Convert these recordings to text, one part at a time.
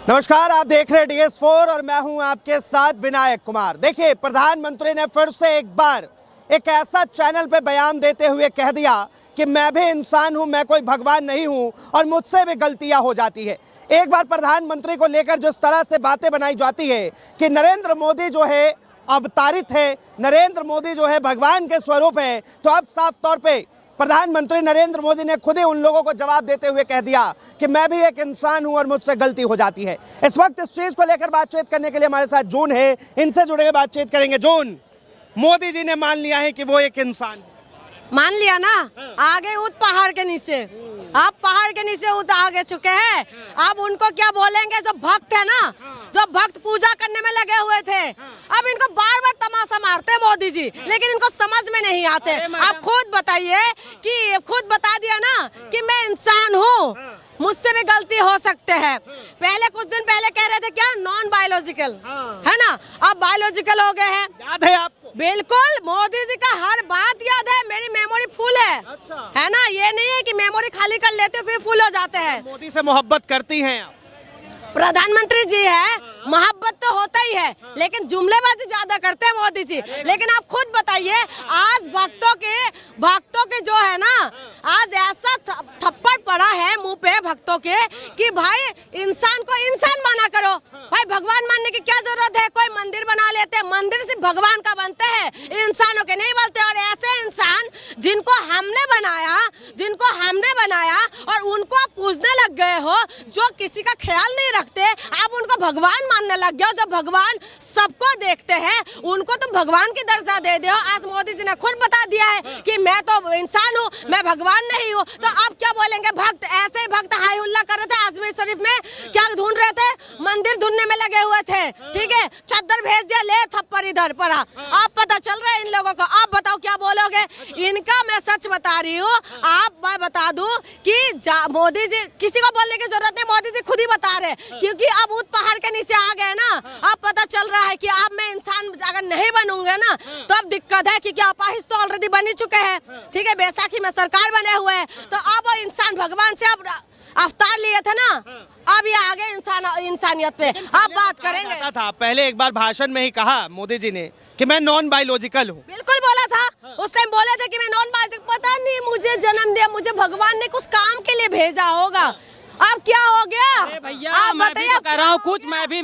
नमस्कार, आप देख रहे हैं DS4 और मैं हूं आपके साथ विनायक कुमार। देखिए, प्रधानमंत्री ने फिर से एक बार एक ऐसा चैनल पे बयान देते हुए कह दिया कि मैं भी इंसान हूं, मैं कोई भगवान नहीं हूं और मुझसे भी गलतियां हो जाती है। एक बार प्रधानमंत्री को लेकर जिस तरह से बातें बनाई जाती है कि नरेंद्र मोदी जो है अवतारित है, नरेंद्र मोदी जो है भगवान के स्वरूप है, तो अब साफ तौर पे प्रधानमंत्री नरेंद्र मोदी ने खुद ही उन लोगों को जवाब देते हुए कह दिया कि मैं भी एक इंसान हूं और मुझसे गलती हो जाती है। इस वक्त इस चीज को लेकर बातचीत करने के लिए हमारे साथ जून है, इनसे जुड़े बातचीत करेंगे। जून, मोदी जी ने मान लिया है कि वो एक इंसान है। मान लिया ना, आगे उठ पहाड़ के नीचे, आप पहाड़ के नीचे उठ आगे चुके हैं। अब उनको क्या बोलेंगे? जो भक्त है ना, जो भक्त पूजा करने में लगे हुए थे, अब इनको बार बार तमाशा मारते हैं मोदी जी, लेकिन इनको समझ में नहीं आते। आप खुद बताइए कि खुद बता दिया ना कि मैं इंसान हूँ, मुझसे भी गलती हो सकते हैं। पहले कुछ दिन पहले कह रहे थे क्या नॉन बायोलॉजिकल है ना, अब बायोलॉजिकल हो गए हैं। याद है आपको? बिल्कुल, मोदी जी का हर बात याद है, मेरी मेमोरी फुल है। अच्छा। है ना, ये नहीं है कि मेमोरी खाली कर लेते फिर फुल हो जाते हैं। मोदी से मोहब्बत करती हैं आप? प्रधानमंत्री जी है, मोहब्बत तो होता ही है, लेकिन जुमलेबाजी ज्यादा करते हैं मोदी जी। लेकिन आप खुद बताइए, आज भक्तों के जो है ना, आज ऐसा थप्पड़ पड़ा है मुंह पे भक्तों के कि भाई इंसान को इंसान माना करो। भाई भगवान मानने की क्या जरूरत है? कोई मंदिर बना लेते हैं, मंदिर सिर्फ भगवान का बनते हैं, इंसानों के नहीं बनते। और ऐसे इंसान जिनको हमने बनाया और उनको आप पूजने लग गए हो, जो किसी का ख्याल नहीं रखते, आप उनको भगवान मानने लग गए हो। जब भगवान सबको देखते हैं, उनको तुम भगवान की दर्जा दे दो। आज मोदी जी ने खुद बता दिया है कि मैं तो इंसान हूँ, मैं भगवान नहीं हूँ। तो अब क्या बोलेंगे भक्त? ऐसे ही भक्त हाय हुल्ला कर रहे थे अजमेर शरीफ में, क्या ढूंढ रहे थे? मंदिर ढूंढने में लगे हुए थे। ठीक है, चद्दर भेज दिया, ले थप्पड़ इधर पड़ा। अब पता चल रहा है इन लोगों को। आप बताओ क्या बोलोगे? इनका मैं सच बता रही हूँ। आप मैं बता दूं कि मोदी जी, किसी को बोलने की जरूरत नहीं, मोदी जी खुद ही बता रहे, क्योंकि अब उस पहाड़ के नीचे आ गए ना। अब पता चल रहा है कि अब मैं इंसान अगर नहीं बनूंगा ना तो अब दिक्कत है, क्योंकि अपाहिज तो ऑलरेडी बन ही चुके हैं। ठीक है, बैसाखी में सरकार बने हुए हैं, तो अब इंसान भगवान से अब अवतार लिए थे ना, अब ये आगे इंसानियत पे अब बात करेंगे। था पहले एक बार भाषण में ही कहा मोदी जी ने कि मैं नॉन बायोलॉजिकल हूँ। बिल्कुल बोला था, उस टाइम बोले थे कि मैं नॉन बायोलॉजिकल। पता नहीं, मुझे जन्म दिया, मुझे भगवान ने कुछ काम के लिए भेजा होगा। अब क्या हो गया? अरे भैया, मैं भी तो कह रहा हूँ कुछ, मैं भी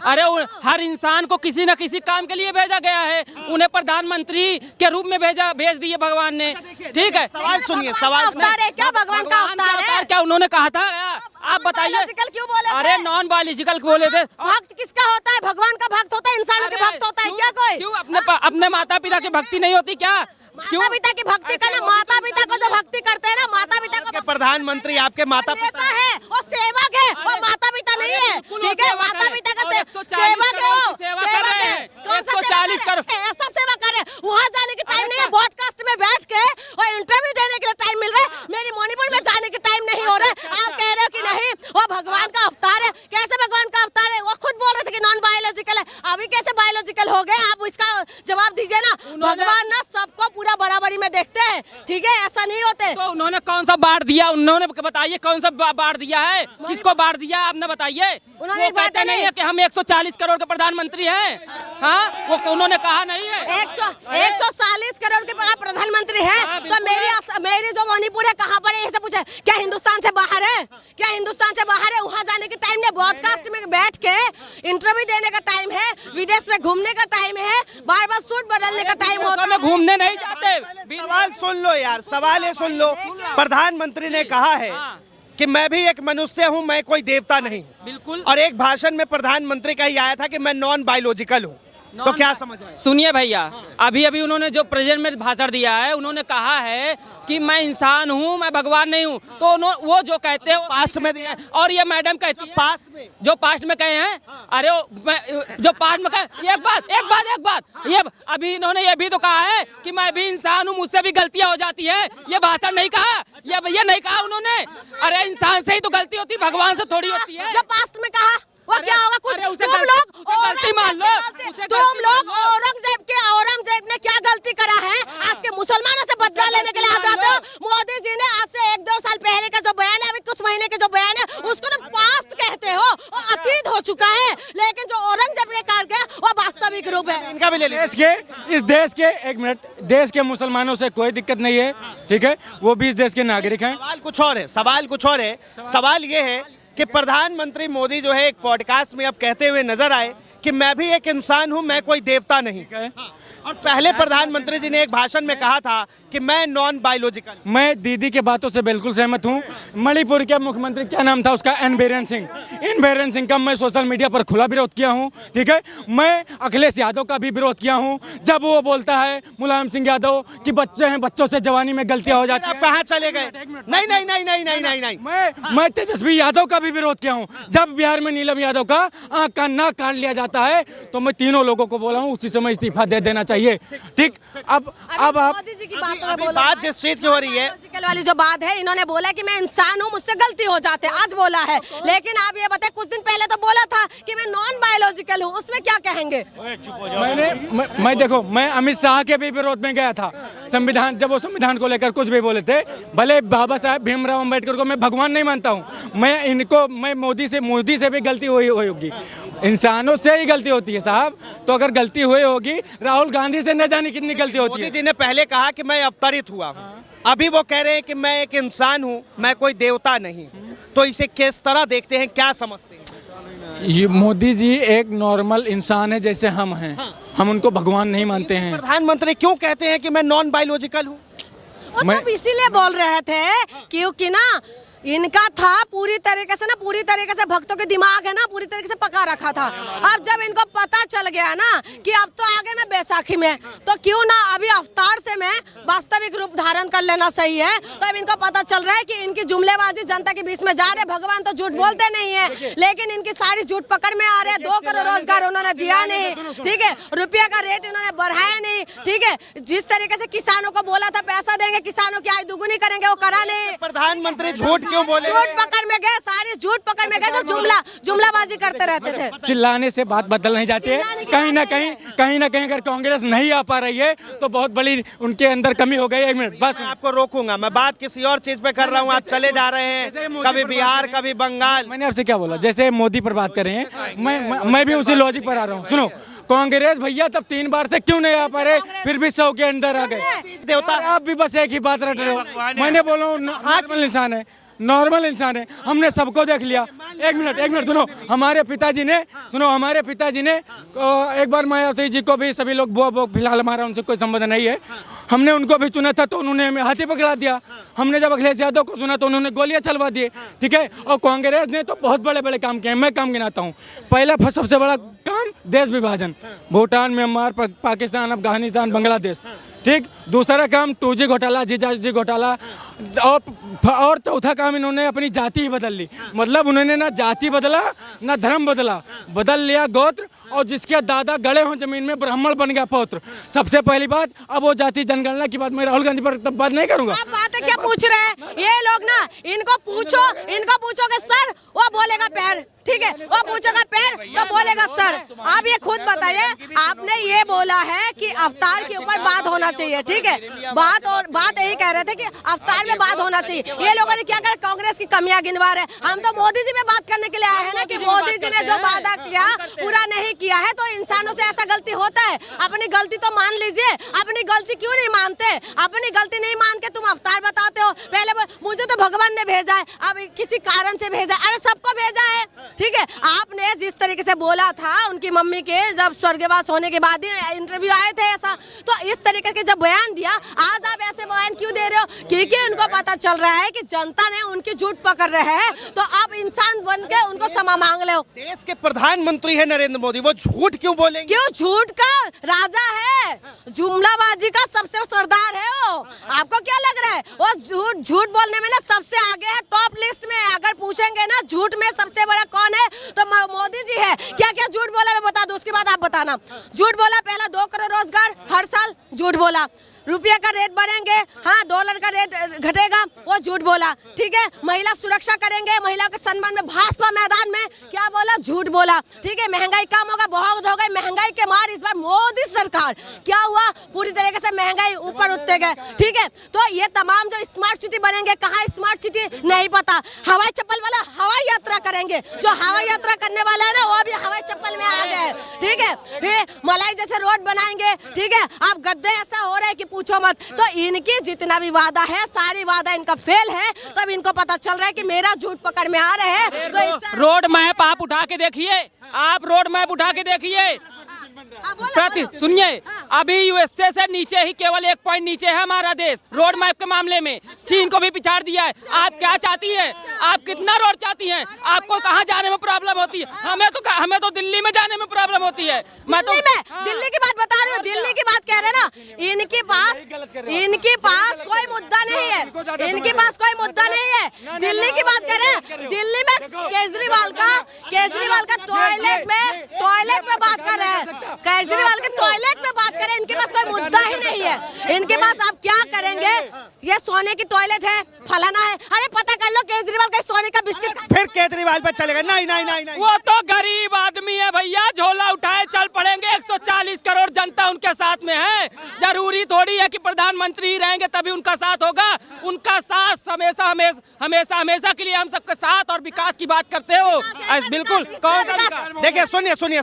अरे हर इंसान को किसी न किसी काम के लिए भेजा गया है। उन्हें प्रधानमंत्री के रूप में भेज दिए भगवान ने। ठीक है, सवाल सुनिए, सवाल सुनिए। क्या भगवान का अवतार है? क्या उन्होंने कहा था? आप बताइए। क्यों बोले? अरे नॉन बायोलॉजिकल बोले थे। भक्त किसका होता है? भगवान का भक्त होता है, इंसानों के भक्त होता है क्या कोई? क्यों अपने माता पिता की भक्ति नहीं होती क्या? माता पिता की भक्ति करना, माता पिता को जो भक्ति करते हैं ना, माता पिता को प्रधानमंत्री आपके माता पिता है, वो सेवक है, वो माता पिता नहीं है। ठीक है, माता पिता का सेवक है, वो सेवक है। कौन सा 140 करोड़ ऐसा सेवा करे? वहाँ जाने की टाइम नहीं है, पॉडकास्ट में बैठ के और इंटरव्यू देने के लिए टाइम मिल रहा है। मेरी मणिपुर में जाने के टाइम नहीं हो रहा है। आप कह रहे हो कि नहीं वो भगवान का अवतार है? कैसे भगवान का अवतार है? वो खुद बोल रहे थे कि नॉन बायोलॉजिकल है, अभी कैसे बायोलॉजिकल हो गए? आप इसका जवाब दीजिए ना। भगवान ना सबको पूरा बराबरी में देखते हैं, ठीक है, ऐसा नहीं होते। तो उन्होंने कौन सा बांट दिया? उन्होंने बताइए कौन सा बांट दिया है, किसको बांट दिया आपने बताइए? उन्होंने कहते नहीं है कि हम 140 करोड़ के प्रधानमंत्री हैं। हाँ, वो उन्होंने कहा नहीं है। 140 करोड़ के प्रधानमंत्री है, तो मेरी जो मणिपुर है कहाँ पर है? ऐसे पूछे, क्या हिंदुस्तान से बाहर है? क्या हिंदुस्तान से बाहर है? वहाँ जाने के टाइम नहीं, ब्रॉडकास्ट में बैठ के इंटरव्यू देने का टाइम है, विदेश में घूमने का टाइम है, बार बार सूट बदलने का टाइम होता है। घूमने नहीं जाते। सवाल सुन लो यार, सवाल ये सुन लो। प्रधानमंत्री ने कहा है कि मैं भी एक मनुष्य हूं, मैं कोई देवता नहीं। बिल्कुल। और एक भाषण में प्रधानमंत्री का ही आया था कि मैं नॉन बायोलॉजिकल हूं। तो क्या समझ आया? सुनिए भैया, अभी उन्होंने जो प्रेजेंट में भाषण दिया है, उन्होंने कहा है कि मैं इंसान हूँ, मैं भगवान नहीं हूँ। तो वो जो कहते हैं पास्ट में दिया, और ये मैडम कहती है पास्ट में, जो पास्ट में कहे हैं। अरे जो पास्ट में कहे, एक बात, ये अभी इन्होंने ये भी तो कहा है कि मैं भी इंसान हूँ, मुझसे भी गलतियाँ हो जाती है। ये भाषण नहीं कहा, ये नहीं कहा उन्होंने। अरे इंसान से ही तो गलती होती, भगवान से थोड़ी होती है। जो पास्ट में कहा वो क्या होगा? कुछ तुम लोग औरंगजेब ने क्या गलती करा है? आज के मुसलमानों से बदला लेने के लिए आ जाते हो। मोदी जी ने आज से 1-2 साल पहले का जो बयान है, अभी कुछ महीने के जो बयान है, उसको तो पास्ट कहते हो। अतीत हो चुका है, लेकिन जो औरंगजेब के काल के वो वास्तविक रूप है। इनका भी ले लीजिए। इस देश के एक मिनट, देश के मुसलमानों से कोई दिक्कत नहीं है, ठीक है, वो भी इस देश के नागरिक हैं। सवाल कुछ और है, सवाल कुछ और है। सवाल ये है कि प्रधानमंत्री मोदी जो है एक पॉडकास्ट में अब कहते हुए नजर आए कि मैं भी एक इंसान हूं, मैं कोई देवता नहीं। और पहले प्रधानमंत्री जी ने एक भाषण में कहा था कि मैं नॉन बायोलॉजिकल। मैं दीदी के बातों से बिल्कुल सहमत हूँ। मणिपुर के मुख्यमंत्री क्या नाम था उसका, एन बीरेन सिंह। इन बीरेन सिंह का मैं सोशल मीडिया पर खुला विरोध किया हूँ, ठीक है। मैं अखिलेश यादव का भी विरोध किया हूँ जब वो बोलता है मुलायम सिंह यादव कि बच्चे हैं, बच्चों से जवानी में गलतियां हो जाती आप हैं। कहाँ चले गए? नहीं नहीं नहीं नहीं नहीं नहीं नहीं। मैं तेजस्वी यादव का भी विरोध किया हूँ। जब बिहार में नीलम यादव का आँख का नाक काट लिया जाता है तो मैं तीनों लोगों को बोला हूँ उसी समय इस्तीफा दे देना चाहिए, ठीक। अब आप मोदी जी की बात अभी बात जिस चीज की हो रही है, बायोलॉजिकल वाली जो बात है, इन्होंने बोला कि मैं इंसान हूँ, मुझसे गलती हो जाते, आज बोला है। लेकिन आप ये बताएं, कुछ दिन पहले तो बोला था कि मैं नॉन बायोलॉजिकल हूँ, उसमें क्या कहेंगे? मैं देखो, मैं अमित शाह के भी विरोध में गया था संविधान, जब वो संविधान को लेकर कुछ भी बोले थे। भले बाबा साहब भीमराव अम्बेडकर को मैं भगवान नहीं मानता हूँ, मैं मोदी से भी गलती हुई होगी। इंसानों से ही गलती होती है साहब, तो अगर गलती हुई होगी, राहुल गांधी से न जाने कितनी गलती होती है। मोदी जी ने पहले कहा कि मैं अवतरित हुआ हूँ, अभी वो कह रहे हैं कि मैं एक इंसान हूँ, मैं कोई देवता नहीं। तो इसे किस तरह देखते हैं, क्या समझते हैं? ये मोदी जी एक नॉर्मल इंसान है जैसे हम हैं। हम उनको भगवान नहीं मानते हैं। प्रधानमंत्री क्यों कहते हैं कि मैं नॉन बायोलॉजिकल हूँ? वो तो इसीलिए बोल रहे थे क्योंकि ना इनका था पूरी तरीके से भक्तों के दिमाग है ना पूरी तरीके से पका रखा था। अब जब इनको पता चल गया ना कि अब तो आगे में बैसाखी में, तो क्यों ना अभी अवतार से मैं वास्तविक रूप धारण कर लेना सही है। तो अब इनको पता चल रहा है कि इनकी जुमलेबाजी जनता के बीच में जा रहे। भगवान तो झूठ बोलते नहीं है, लेकिन इनकी सारी झूठ पकड़ में आ रहे हैं। 2 करोड़ रोजगार उन्होंने दिया नहीं, ठीक है, रुपये का रेट इन्होंने बढ़ाया नहीं, ठीक है। जिस तरीके से किसानों को बोला था पैसा देंगे, किसानों की आय दुगुनी करेंगे, वो करा नहीं। प्रधानमंत्री झूठ क्यों बोले? झूठ पकड़ में गए, सारी झूठ पकड़ में गए, जो जुमलाबाजी करते रहते थे। चिल्लाने से बात बदल नहीं जाती है। कहीं ना कहीं अगर कांग्रेस नहीं आ पा रही है तो बहुत बड़ी उनके अंदर कमी हो गई। 1 मिनट बात, मैं आपको रोकूंगा, मैं बात किसी और चीज पे कर रहा हूँ, आप चले जा रहे हैं, कभी बिहार कभी बंगाल। मैंने आपसे क्या बोला? जैसे मोदी पर बात कर रहे हैं, मैं भी उसी लॉजिक पर आ रहा हूँ। सुनो, कांग्रेस भैया तब 3 बार से क्यों नहीं आ पा रहे, फिर भी 100 के अंदर आ गए। देवता आप भी बस एक ही बात रट रहे हो। मैंने बोला हूँ नॉर्मल इंसान है, नॉर्मल इंसान है, हमने सबको देख लिया। एक मिनट सुनो, हमारे पिताजी ने एक बार मायावती जी को भी सभी लोग बुआ, फिलहाल हमारा उनसे कोई संबंध नहीं है, हमने उनको भी चुना था तो उन्होंने हमें हाथी पकड़ा दिया। हमने जब अखिलेश यादव को सुना तो उन्होंने गोलियां चलवा दी, ठीक है। और कांग्रेस ने तो बहुत बड़े बड़े काम किए हैं, मैं काम गिनाता हूँ। पहला सबसे बड़ा काम देश विभाजन, भूटान, म्यांमार, पाकिस्तान, अफगानिस्तान, बांग्लादेश, ठीक। दूसरा काम 2G घोटाला, जीजाजी घोटाला, और चौथा काम इन्होंने अपनी जाति ही बदल ली। मतलब उन्होंने ना जाति बदला ना धर्म बदल लिया गोत्र, और जिसके दादा गड़े हों जमीन में ब्राह्मण बन गया पौत्र। सबसे पहली बात, अब वो जाति जनगणना की बात मैं राहुल गांधी पर तब बात नहीं करूंगा। आप बातें क्या पूछ रहे हैं ये लोग ना? इनको पूछोगे सर, वो बोलेगा पैर, ठीक है, वो पूछेगा पैर तो बोलेगा सर। आप ये खुद बताइए, आपने ये बोला है कि अवतार के ऊपर बात होना चाहिए, ठीक है। बात यही कह रहे थे कि अवतार में बात होना चाहिए। ये लोगों ने क्या कर, कांग्रेस की कमियां गिनवा रहे। हम तो मोदी जी में बात करने के लिए आए हैं ना कि मोदी जी ने जो वादा किया पूरा नहीं किया है। तो इंसानों से ऐसा गलती होता है, अपनी गलती तो मान लीजिए। अपनी गलती क्यों नहीं मानते? अपनी गलती नहीं मान के तुम अवतार बताते हो। पहले मुझे तो भगवान ने भेजा है, अब किसी कारण से भेजा है। अरे सबको भेजा है, ठीक है। आपने जिस तरीके से बोला था उनकी मम्मी के जब स्वर्गवास होने के बाद ही इंटरव्यू आए थे ऐसा, तो इस तरीके के जब बयान दिया, आज आप ऐसे बयान क्यों दे रहे हो? क्योंकि उनको पता चल रहा है कि जनता ने उनकी झूठ पकड़ रहे हैं, तो आप इंसान बन के उनको क्षमा मांग लो। देश के प्रधानमंत्री है नरेंद्र मोदी, वो झूठ क्यों बोलेंगे? क्यों? झूठ का राजा है, जुमलाबाजी का सबसे सरदार है वो। आपको क्या लग रहा है? वो झूठ बोलने में ना सबसे आगे है, टॉप लिस्ट में। अगर पूछेंगे ना झूठ में सबसे बड़ा कौन है, तो मोदी जी है। क्या क्या झूठ बोला मैं बता दूं, उसके बाद आप बताना। झूठ बोला पहला 2 करोड़ रोजगार हर साल, झूठ बोला। रुपये का रेट बढ़ेंगे, हाँ डॉलर का रेट घटेगा, वो झूठ बोला। ठीक है, महिला सुरक्षा करेंगे, महिलाओं के सम्मान में भाजपा मैदान में क्या बोला, झूठ बोला। ठीक है, महंगाई कम होगा, बहुत हो गई महंगाई के मार। इस बार मोदी सरकार क्या हुआ, पूरी तरीके से महंगाई ऊपर उठते गए। ठीक है, तो ये तमाम जो स्मार्ट सिटी बनेंगे, कहाँ स्मार्ट सिटी नहीं पता। हवाई चप्पल वाला हवाई यात्रा करेंगे, जो हवाई यात्रा करने वाला है ना वो भी हवाई चप्पल में आ गए। ठीक है, फिर मलाई जैसे रोड बनाएंगे। ठीक है, अब गद्दे ऐसा हो रहा है कि पूछो मत। तो इनकी जितना भी वादा है, सारी वादा इनका फेल है। तब इनको पता चल रहा है कि मेरा झूठ पकड़ में आ रहे हैं। तो रोड मैप आप उठा के देखिए, आप रोड मैप उठा के देखिए। सुनिए, अभी यूएसए से नीचे ही, केवल 1 पॉइंट नीचे है हमारा देश रोड मैप के मामले में। चीन को भी पिछाड़ दिया है। आप क्या चाहती हैं? आप कितना रोड चाहती हैं? आपको कहाँ जाने में प्रॉब्लम होती है? हमें तो दिल्ली में जाने में प्रॉब्लम होती है। मैं तो दिल्ली की बात बता रही हूँ, दिल्ली की बात कह रहे हैं ना। इनके पास कोई मुद्दा नहीं है, इनके पास कोई मुद्दा नहीं है। दिल्ली की बात कर रहे हैं, दिल्ली में केजरीवाल का टॉयलेट में बात कर रहे हैं, केजरीवाल के टॉयलेट में बात करें। इनके पास कोई मुद्दा ही नहीं है। इनके पास आप क्या करेंगे? ये सोने की टॉयलेट है, फलाना है। अरे पता कर लो केजरीवाल का सोने का बिस्किट। फिर केजरीवाल पे चलेगा? नहीं नहीं नहीं नहीं, वो तो गरीब आदमी है भैया, झोला उठाए चल पड़ेंगे। 140 करोड़ जनता उनके साथ में है। जरूरी थोड़ी है कि प्रधानमंत्री ही रहेंगे तभी उनका साथ होगा। उनका साथ हमेशा के लिए हम सबके साथ और विकास की बात करते हो। बिल्कुल, कौन सा विकास? देखिए सुनिए सुनिए